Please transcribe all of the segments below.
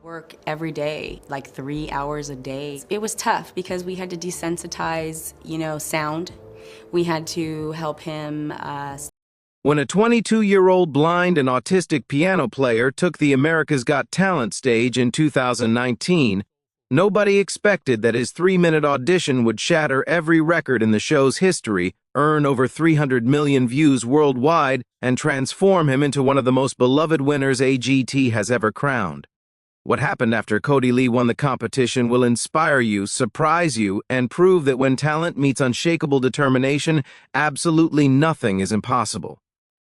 Work every day, like 3 hours a day. It was tough because we had to desensitize, sound. We had to help him. When a 22-year-old blind and autistic piano player took the America's Got Talent stage in 2019, nobody expected that his 3-minute audition would shatter every record in the show's history, earn over 300 million views worldwide, and transform him into one of the most beloved winners AGT has ever crowned. What happened after Kodi Lee won the competition will inspire you, surprise you, and prove that when talent meets unshakable determination, absolutely nothing is impossible.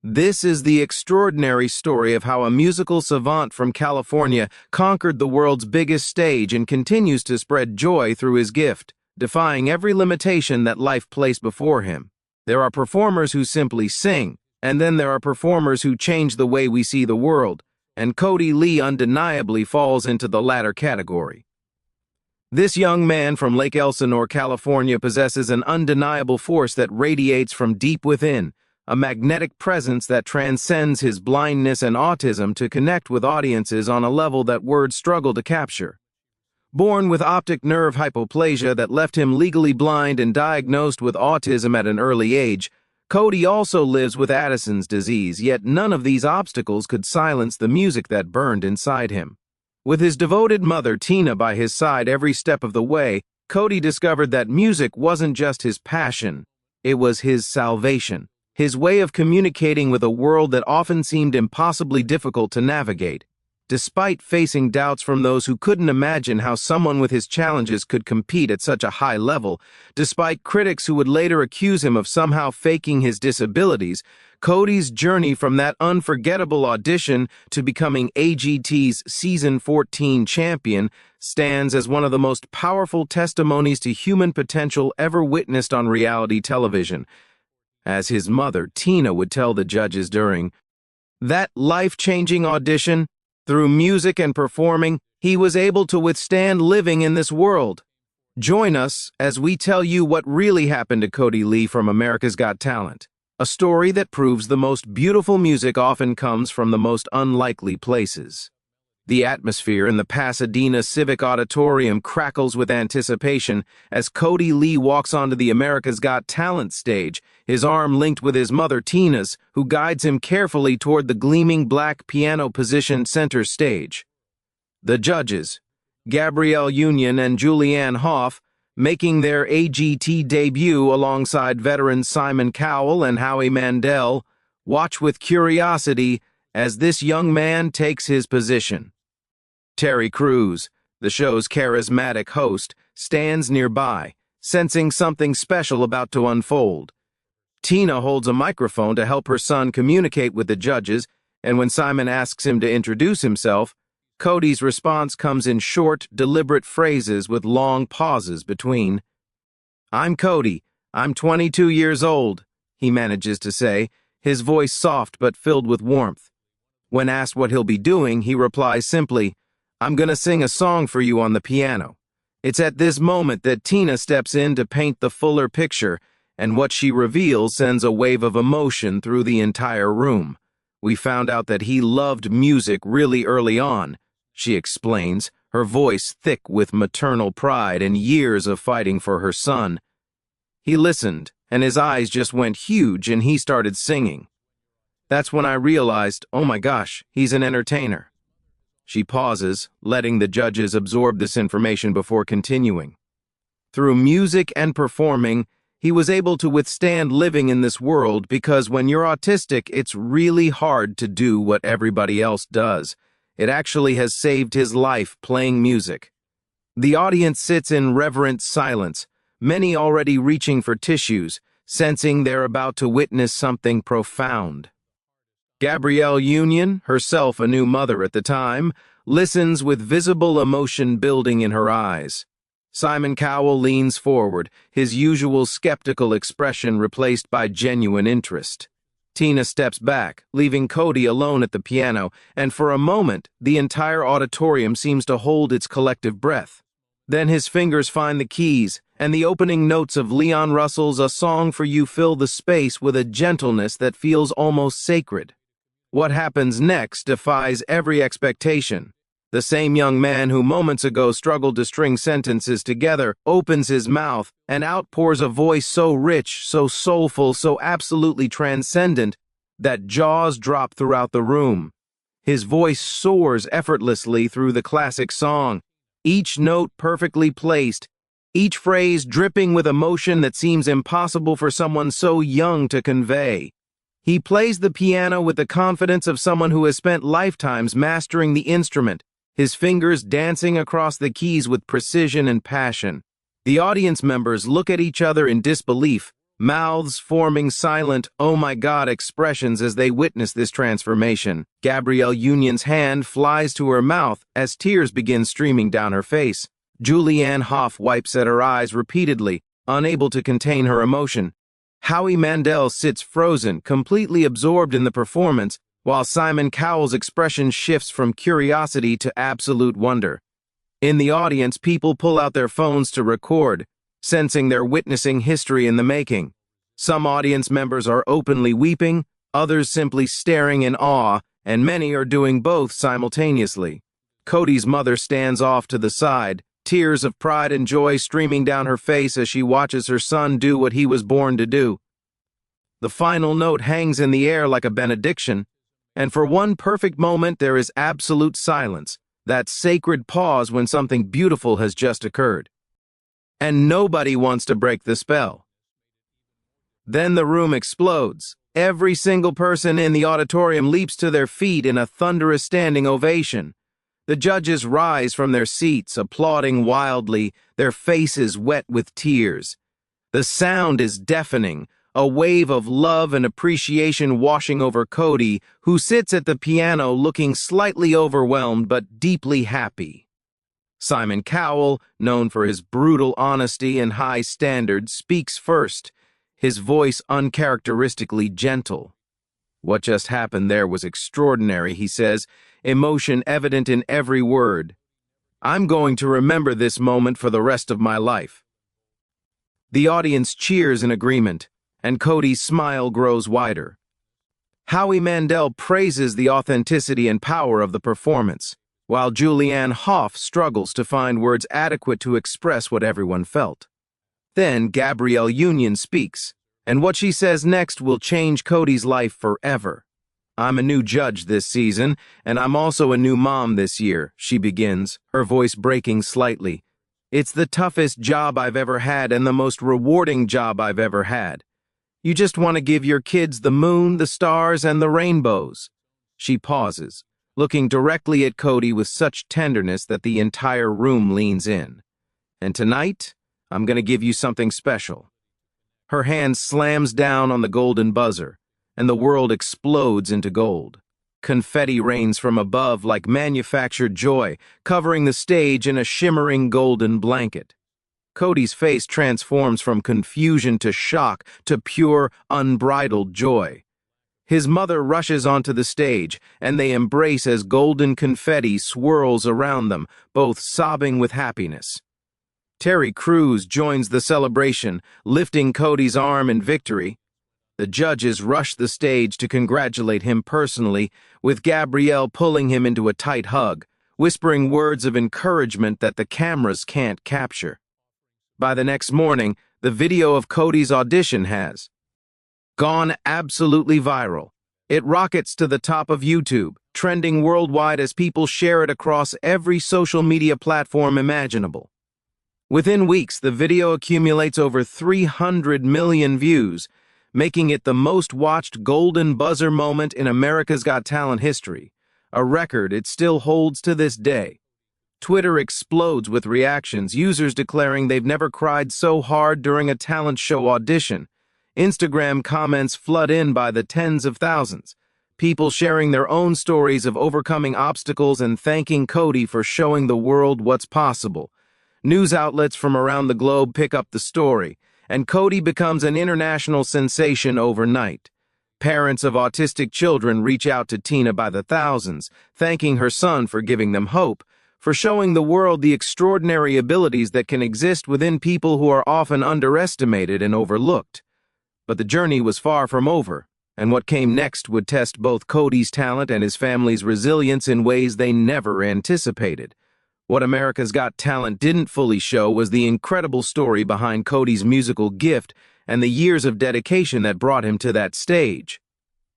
This is the extraordinary story of how a musical savant from California conquered the world's biggest stage and continues to spread joy through his gift, defying every limitation that life placed before him. There are performers who simply sing, and then there are performers who change the way we see the world, and Kodi Lee undeniably falls into the latter category. This young man from Lake Elsinore, California possesses an undeniable force that radiates from deep within, a magnetic presence that transcends his blindness and autism to connect with audiences on a level that words struggle to capture. Born with optic nerve hypoplasia that left him legally blind and diagnosed with autism at an early age, Kodi also lives with Addison's disease, yet none of these obstacles could silence the music that burned inside him. With his devoted mother, Tina, by his side every step of the way, Kodi discovered that music wasn't just his passion, it was his salvation, his way of communicating with a world that often seemed impossibly difficult to navigate. Despite facing doubts from those who couldn't imagine how someone with his challenges could compete at such a high level, despite critics who would later accuse him of somehow faking his disabilities, Kodi's journey from that unforgettable audition to becoming AGT's Season 14 champion stands as one of the most powerful testimonies to human potential ever witnessed on reality television. As his mother, Tina, would tell the judges during that life-changing audition, through music and performing, he was able to withstand living in this world. Join us as we tell you what really happened to Kodi Lee from America's Got Talent, a story that proves the most beautiful music often comes from the most unlikely places. The atmosphere in the Pasadena Civic Auditorium crackles with anticipation as Kodi Lee walks onto the America's Got Talent stage, his arm linked with his mother Tina's, who guides him carefully toward the gleaming black piano-positioned center stage. The judges, Gabrielle Union and Julianne Hough, making their AGT debut alongside veterans Simon Cowell and Howie Mandel, watch with curiosity as this young man takes his position. Terry Crews, the show's charismatic host, stands nearby, sensing something special about to unfold. Tina holds a microphone to help her son communicate with the judges, and when Simon asks him to introduce himself, Kodi's response comes in short, deliberate phrases with long pauses between. "I'm Kodi. I'm 22 years old," he manages to say, his voice soft but filled with warmth. When asked what he'll be doing, he replies simply, "I'm gonna sing a song for you on the piano." It's at this moment that Tina steps in to paint the fuller picture, and what she reveals sends a wave of emotion through the entire room. "We found out that he loved music really early on," she explains, her voice thick with maternal pride and years of fighting for her son. "He listened, and his eyes just went huge, and he started singing. That's when I realized, oh my gosh, he's an entertainer." She pauses, letting the judges absorb this information before continuing. Through music and performing, he was able to withstand living in this world because when you're autistic, it's really hard to do what everybody else does. It actually has saved his life playing music. The audience sits in reverent silence, many already reaching for tissues, sensing they're about to witness something profound. Gabrielle Union, herself a new mother at the time, listens with visible emotion building in her eyes. Simon Cowell leans forward, his usual skeptical expression replaced by genuine interest. Tina steps back, leaving Kodi alone at the piano, and for a moment, the entire auditorium seems to hold its collective breath. Then his fingers find the keys, and the opening notes of Leon Russell's "A Song for You" fill the space with a gentleness that feels almost sacred. What happens next defies every expectation. The same young man who moments ago struggled to string sentences together opens his mouth and outpours a voice so rich, so soulful, so absolutely transcendent that jaws drop throughout the room. His voice soars effortlessly through the classic song, each note perfectly placed, each phrase dripping with emotion that seems impossible for someone so young to convey. He plays the piano with the confidence of someone who has spent lifetimes mastering the instrument, his fingers dancing across the keys with precision and passion. The audience members look at each other in disbelief, mouths forming silent, "oh my God" expressions as they witness this transformation. Gabrielle Union's hand flies to her mouth as tears begin streaming down her face. Julianne Hough wipes at her eyes repeatedly, unable to contain her emotion. Howie Mandel sits frozen, completely absorbed in the performance, while Simon Cowell's expression shifts from curiosity to absolute wonder. In the audience, people pull out their phones to record, sensing they're witnessing history in the making. Some audience members are openly weeping, others simply staring in awe, and many are doing both simultaneously. Kodi's mother stands off to the side, tears of pride and joy streaming down her face as she watches her son do what he was born to do. The final note hangs in the air like a benediction, and for one perfect moment there is absolute silence, that sacred pause when something beautiful has just occurred. And nobody wants to break the spell. Then the room explodes. Every single person in the auditorium leaps to their feet in a thunderous standing ovation. The judges rise from their seats, applauding wildly, their faces wet with tears. The sound is deafening, a wave of love and appreciation washing over Kodi, who sits at the piano looking slightly overwhelmed but deeply happy. Simon Cowell, known for his brutal honesty and high standards, speaks first, his voice uncharacteristically gentle. "What just happened there was extraordinary," he says, emotion evident in every word. "I'm going to remember this moment for the rest of my life." The audience cheers in agreement, and Kodi's smile grows wider. Howie Mandel praises the authenticity and power of the performance, while Julianne Hough struggles to find words adequate to express what everyone felt. Then Gabrielle Union speaks, and what she says next will change Kodi's life forever. "I'm a new judge this season, and I'm also a new mom this year," she begins, her voice breaking slightly. "It's the toughest job I've ever had and the most rewarding job I've ever had. You just want to give your kids the moon, the stars, and the rainbows." She pauses, looking directly at Kodi with such tenderness that the entire room leans in. "And tonight, I'm going to give you something special." Her hand slams down on the golden buzzer, and the world explodes into gold. Confetti rains from above like manufactured joy, covering the stage in a shimmering golden blanket. Kodi's face transforms from confusion to shock to pure, unbridled joy. His mother rushes onto the stage, and they embrace as golden confetti swirls around them, both sobbing with happiness. Terry Crews joins the celebration, lifting Kodi's arm in victory. The judges rush the stage to congratulate him personally, with Gabrielle pulling him into a tight hug, whispering words of encouragement that the cameras can't capture. By the next morning, the video of Kodi's audition has gone absolutely viral. It rockets to the top of YouTube, trending worldwide as people share it across every social media platform imaginable. Within weeks, the video accumulates over 300 million views, making it the most watched golden buzzer moment in America's Got Talent history, a record it still holds to this day. Twitter explodes with reactions, users declaring they've never cried so hard during a talent show audition. Instagram comments flood in by the tens of thousands, people sharing their own stories of overcoming obstacles and thanking Kodi for showing the world what's possible. News outlets from around the globe pick up the story, and Kodi becomes an international sensation overnight. Parents of autistic children reach out to Tina by the thousands, thanking her son for giving them hope, for showing the world the extraordinary abilities that can exist within people who are often underestimated and overlooked. But the journey was far from over, and what came next would test both Kodi's talent and his family's resilience in ways they never anticipated. What America's Got Talent didn't fully show was the incredible story behind Kodi's musical gift and the years of dedication that brought him to that stage.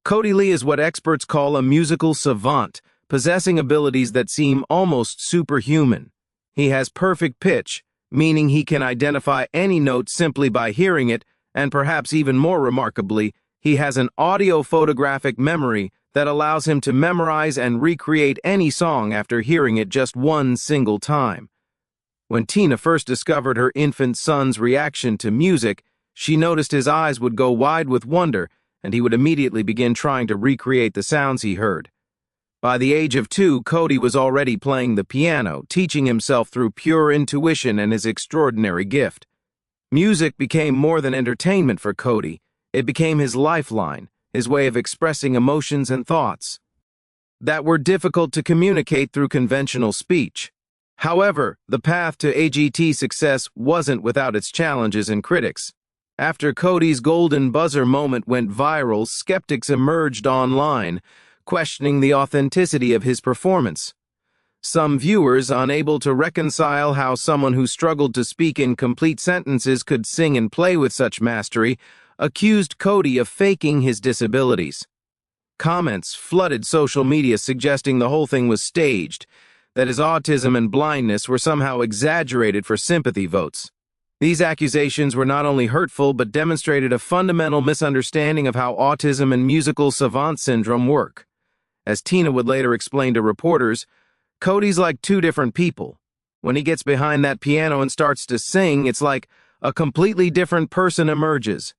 Kodi Lee is what experts call a musical savant, possessing abilities that seem almost superhuman. He has perfect pitch, meaning he can identify any note simply by hearing it, and perhaps even more remarkably, he has an audio-photographic memory that allows him to memorize and recreate any song after hearing it just one single time. When Tina first discovered her infant son's reaction to music, she noticed his eyes would go wide with wonder, and he would immediately begin trying to recreate the sounds he heard. By the age of 2, Kodi was already playing the piano, teaching himself through pure intuition and his extraordinary gift. Music became more than entertainment for Kodi. It became his lifeline, his way of expressing emotions and thoughts that were difficult to communicate through conventional speech. However, the path to AGT success wasn't without its challenges and critics. After Kodi's golden buzzer moment went viral, skeptics emerged online, questioning the authenticity of his performance. Some viewers, unable to reconcile how someone who struggled to speak in complete sentences could sing and play with such mastery, accused Kodi of faking his disabilities. Comments flooded social media suggesting the whole thing was staged, that his autism and blindness were somehow exaggerated for sympathy votes. These accusations were not only hurtful but demonstrated a fundamental misunderstanding of how autism and musical savant syndrome work. As Tina would later explain to reporters, Kodi's like two different people. When he gets behind that piano and starts to sing, it's like a completely different person emerges.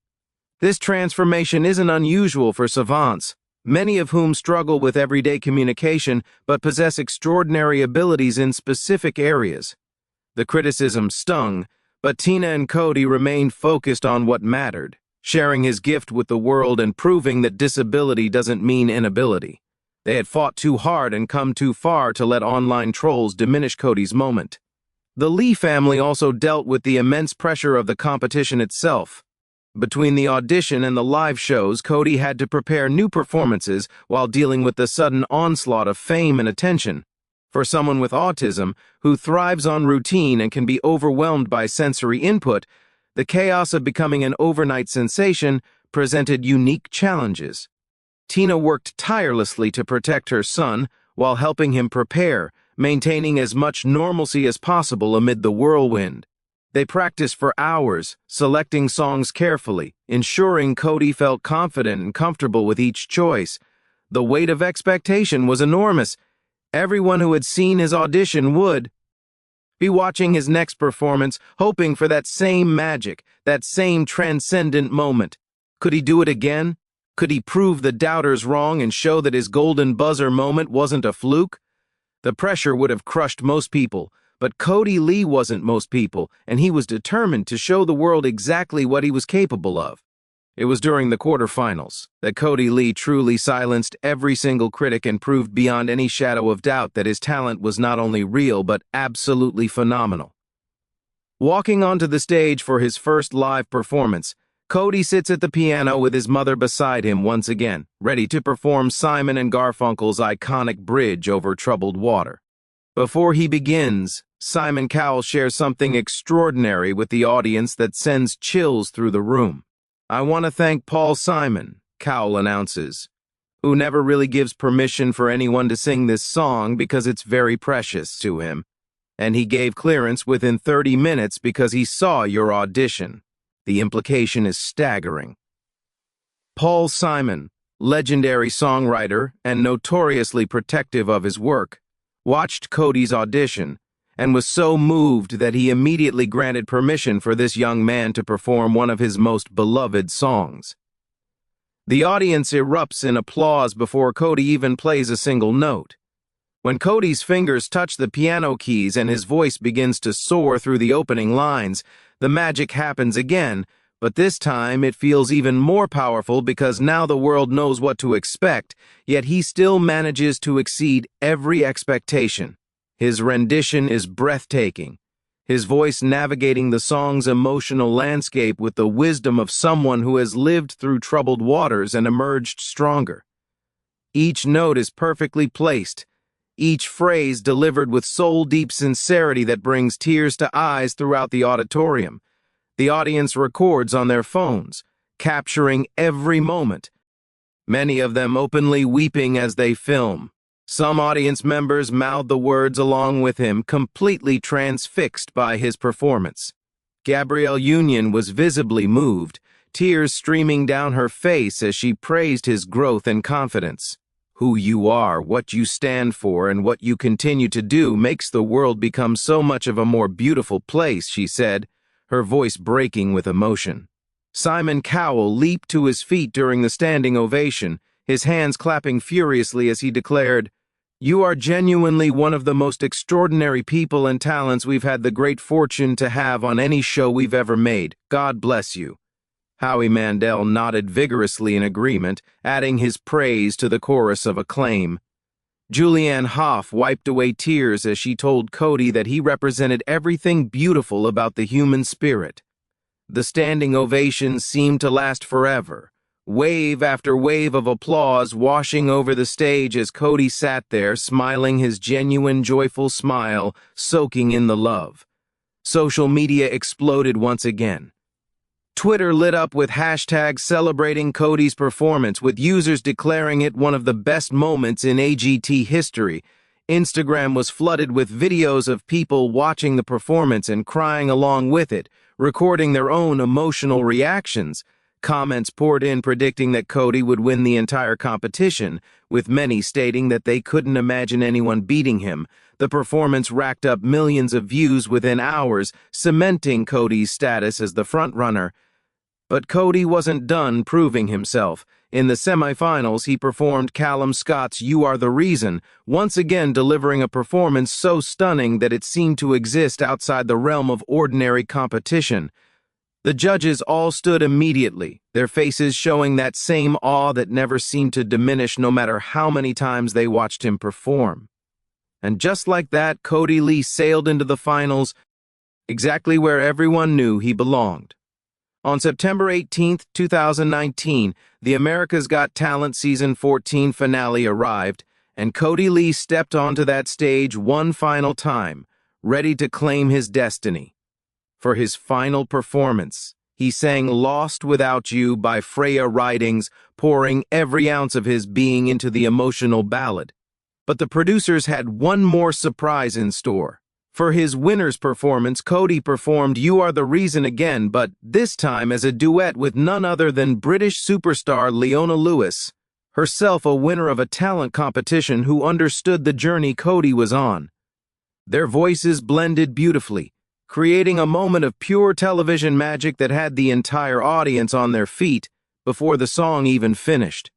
This transformation isn't unusual for savants, many of whom struggle with everyday communication but possess extraordinary abilities in specific areas. The criticism stung, but Tina and Kodi remained focused on what mattered, sharing his gift with the world and proving that disability doesn't mean inability. They had fought too hard and come too far to let online trolls diminish Kodi's moment. The Lee family also dealt with the immense pressure of the competition itself. Between the audition and the live shows, Kodi had to prepare new performances while dealing with the sudden onslaught of fame and attention. For someone with autism, who thrives on routine and can be overwhelmed by sensory input, the chaos of becoming an overnight sensation presented unique challenges. Tina worked tirelessly to protect her son while helping him prepare, maintaining as much normalcy as possible amid the whirlwind. They practiced for hours, selecting songs carefully, ensuring Kodi felt confident and comfortable with each choice. The weight of expectation was enormous. Everyone who had seen his audition would be watching his next performance, hoping for that same magic, that same transcendent moment. Could he do it again? Could he prove the doubters wrong and show that his golden buzzer moment wasn't a fluke? The pressure would have crushed most people, but Kodi Lee wasn't most people, and he was determined to show the world exactly what he was capable of. It was during the quarterfinals that Kodi Lee truly silenced every single critic and proved beyond any shadow of doubt that his talent was not only real but absolutely phenomenal. Walking onto the stage for his first live performance, Kodi sits at the piano with his mother beside him once again, ready to perform Simon and Garfunkel's iconic Bridge Over Troubled Water. Before he begins, Simon Cowell shares something extraordinary with the audience that sends chills through the room. "I want to thank Paul Simon," Cowell announces, "who never really gives permission for anyone to sing this song because it's very precious to him. And he gave clearance within 30 minutes because he saw your audition. The implication is staggering." Paul Simon, legendary songwriter and notoriously protective of his work, watched Kodi's audition and was so moved that he immediately granted permission for this young man to perform one of his most beloved songs. The audience erupts in applause before Kodi even plays a single note. When Kodi's fingers touch the piano keys and his voice begins to soar through the opening lines, the magic happens again, but this time it feels even more powerful because now the world knows what to expect, yet he still manages to exceed every expectation. His rendition is breathtaking. his voice navigating the song's emotional landscape with the wisdom of someone who has lived through troubled waters and emerged stronger. Each note is perfectly placed, each phrase delivered with soul-deep sincerity that brings tears to eyes throughout the auditorium. The audience records on their phones, capturing every moment, many of them openly weeping as they film. Some audience members mouthed the words along with him, completely transfixed by his performance. Gabrielle Union was visibly moved, tears streaming down her face as she praised his growth and confidence. Who you are, what you stand for, and what you continue to do makes the world become so much of a more beautiful place, she said, her voice breaking with emotion. Simon Cowell leaped to his feet during the standing ovation, his hands clapping furiously as he declared, "You are genuinely one of the most extraordinary people and talents we've had the great fortune to have on any show we've ever made. God bless you." Howie Mandel nodded vigorously in agreement, adding his praise to the chorus of acclaim. Julianne Hough wiped away tears as she told Kodi that he represented everything beautiful about the human spirit. The standing ovation seemed to last forever, wave after wave of applause washing over the stage as Kodi sat there, smiling his genuine, joyful smile, soaking in the love. Social media exploded once again. Twitter lit up with hashtags celebrating Kodi's performance, with users declaring it one of the best moments in AGT history. Instagram was flooded with videos of people watching the performance and crying along with it, recording their own emotional reactions. Comments poured in predicting that Kodi would win the entire competition, with many stating that they couldn't imagine anyone beating him. The performance racked up millions of views within hours, cementing Kodi's status as the frontrunner. But Kodi wasn't done proving himself. In the semifinals, he performed Callum Scott's "You Are the Reason," once again delivering a performance so stunning that it seemed to exist outside the realm of ordinary competition. The judges all stood immediately, their faces showing that same awe that never seemed to diminish no matter how many times they watched him perform. And just like that, Kodi Lee sailed into the finals, exactly where everyone knew he belonged. On September 18, 2019, the America's Got Talent Season 14 finale arrived, and Kodi Lee stepped onto that stage one final time, ready to claim his destiny. For his final performance, he sang "Lost Without You" by Freya Ridings, pouring every ounce of his being into the emotional ballad. But the producers had one more surprise in store. For his winner's performance, Kodi performed "You Are the Reason" again, but this time as a duet with none other than British superstar Leona Lewis, herself a winner of a talent competition who understood the journey Kodi was on. Their voices blended beautifully, creating a moment of pure television magic that had the entire audience on their feet before the song even finished.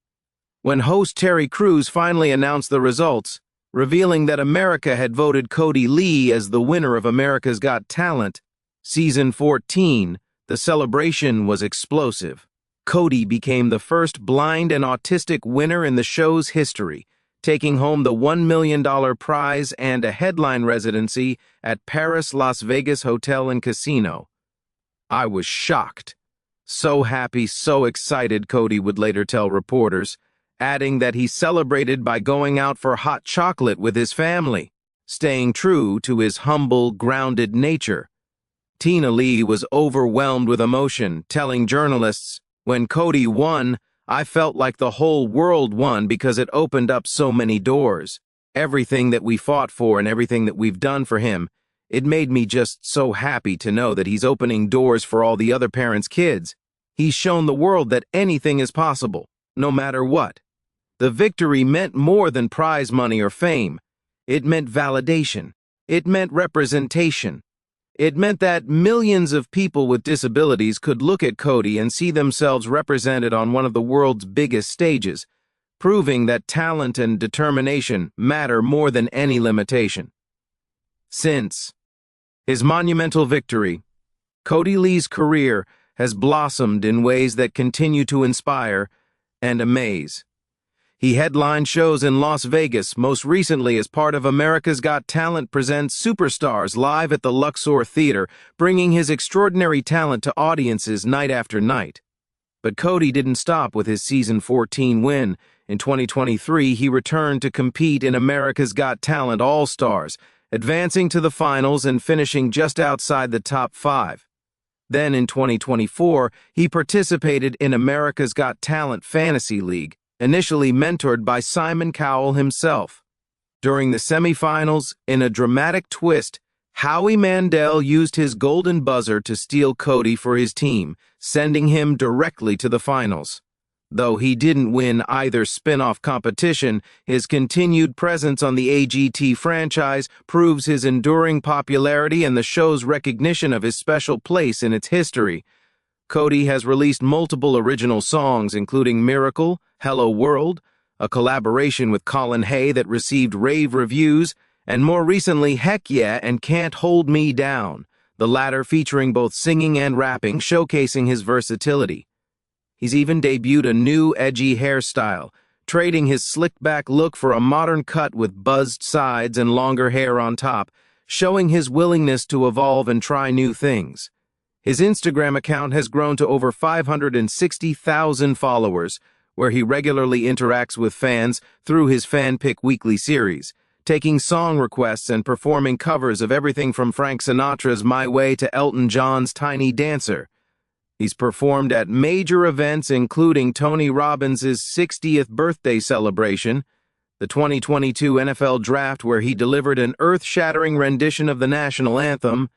When host Terry Crews finally announced the results, revealing that America had voted Kodi Lee as the winner of America's Got Talent Season 14, the celebration was explosive. Kodi became the first blind and autistic winner in the show's history, taking home the $1 million prize and a headline residency at Paris Las Vegas Hotel and Casino. "I was shocked. So happy, so excited," Kodi would later tell reporters, adding that he celebrated by going out for hot chocolate with his family, staying true to his humble, grounded nature. Tina Lee was overwhelmed with emotion, telling journalists, "When Kodi won, I felt like the whole world won because it opened up so many doors. Everything that we fought for and everything that we've done for him, it made me just so happy to know that he's opening doors for all the other parents' kids. He's shown the world that anything is possible, no matter what." The victory meant more than prize money or fame. It meant validation. It meant representation. It meant that millions of people with disabilities could look at Kodi and see themselves represented on one of the world's biggest stages, proving that talent and determination matter more than any limitation. Since his monumental victory, Kodi Lee's career has blossomed in ways that continue to inspire and amaze. He headlined shows in Las Vegas, most recently as part of America's Got Talent presents Superstars live at the Luxor Theater, bringing his extraordinary talent to audiences night after night. But Kodi didn't stop with his season 14 win. In 2023, he returned to compete in America's Got Talent All-Stars, advancing to the finals and finishing just outside the top 5. Then in 2024, he participated in America's Got Talent Fantasy League, initially mentored by Simon Cowell himself. During the semifinals, in a dramatic twist, Howie Mandel used his golden buzzer to steal Kodi for his team, sending him directly to the finals. Though he didn't win either spin-off competition, his continued presence on the AGT franchise proves his enduring popularity and the show's recognition of his special place in its history. Kodi has released multiple original songs, including Miracle, Hello World, a collaboration with Colin Hay that received rave reviews, and more recently Heck Yeah and Can't Hold Me Down, the latter featuring both singing and rapping, showcasing his versatility. He's even debuted a new, edgy hairstyle, trading his slicked-back look for a modern cut with buzzed sides and longer hair on top, showing his willingness to evolve and try new things. His Instagram account has grown to over 560,000 followers, where he regularly interacts with fans through his Fan Pick weekly series, taking song requests and performing covers of everything from Frank Sinatra's My Way to Elton John's Tiny Dancer. He's performed at major events including Tony Robbins' 60th birthday celebration, the 2022 NFL Draft where he delivered an earth-shattering rendition of the national anthem,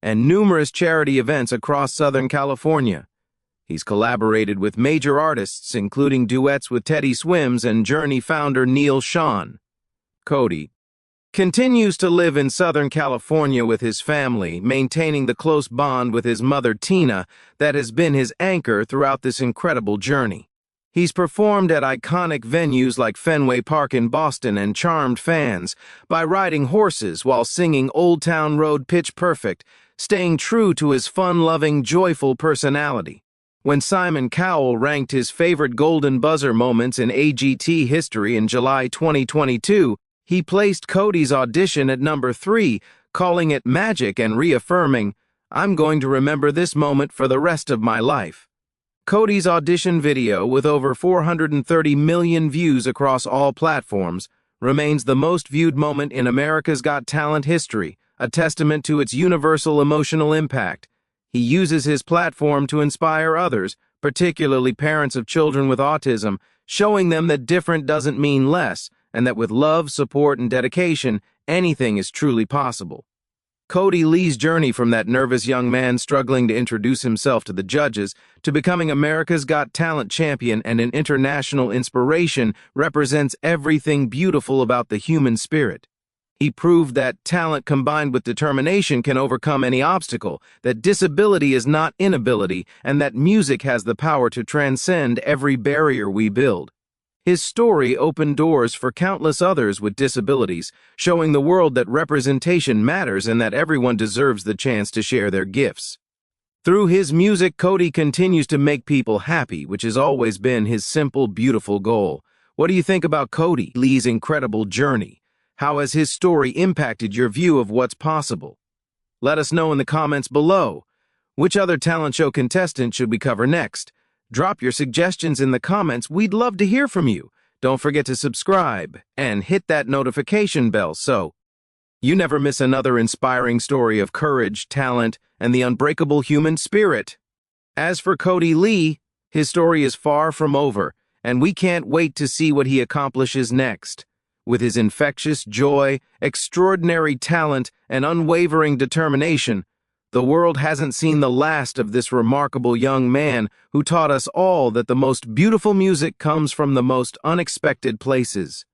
and numerous charity events across Southern California. He's collaborated with major artists including duets with Teddy Swims and Journey founder Neil Schon. Kodi continues to live in Southern California with his family, maintaining the close bond with his mother Tina that has been his anchor throughout this incredible journey. He's performed at iconic venues like Fenway Park in Boston and charmed fans by riding horses while singing Old Town Road Pitch Perfect, staying true to his fun-loving, joyful personality. When Simon Cowell ranked his favorite golden buzzer moments in AGT history in July 2022, he placed Kodi's audition at number 3, calling it magic and reaffirming, "I'm going to remember this moment for the rest of my life." Kodi's audition video, with over 430 million views across all platforms, remains the most viewed moment in America's Got Talent history, a testament to its universal emotional impact. He uses his platform to inspire others, particularly parents of children with autism, showing them that different doesn't mean less, and that with love, support, and dedication, anything is truly possible. Kodi Lee's journey from that nervous young man struggling to introduce himself to the judges to becoming America's Got Talent champion and an international inspiration represents everything beautiful about the human spirit. He proved that talent combined with determination can overcome any obstacle, that disability is not inability, and that music has the power to transcend every barrier we build. His story opened doors for countless others with disabilities, showing the world that representation matters and that everyone deserves the chance to share their gifts. Through his music, Kodi continues to make people happy, which has always been his simple, beautiful goal. What do you think about Kodi Lee's incredible journey? How has his story impacted your view of what's possible? Let us know in the comments below. Which other talent show contestant should we cover next? Drop your suggestions in the comments. We'd love to hear from you. Don't forget to subscribe and hit that notification bell so you never miss another inspiring story of courage, talent, and the unbreakable human spirit. As for Kodi Lee, his story is far from over, and we can't wait to see what he accomplishes next. With his infectious joy, extraordinary talent, and unwavering determination, the world hasn't seen the last of this remarkable young man who taught us all that the most beautiful music comes from the most unexpected places.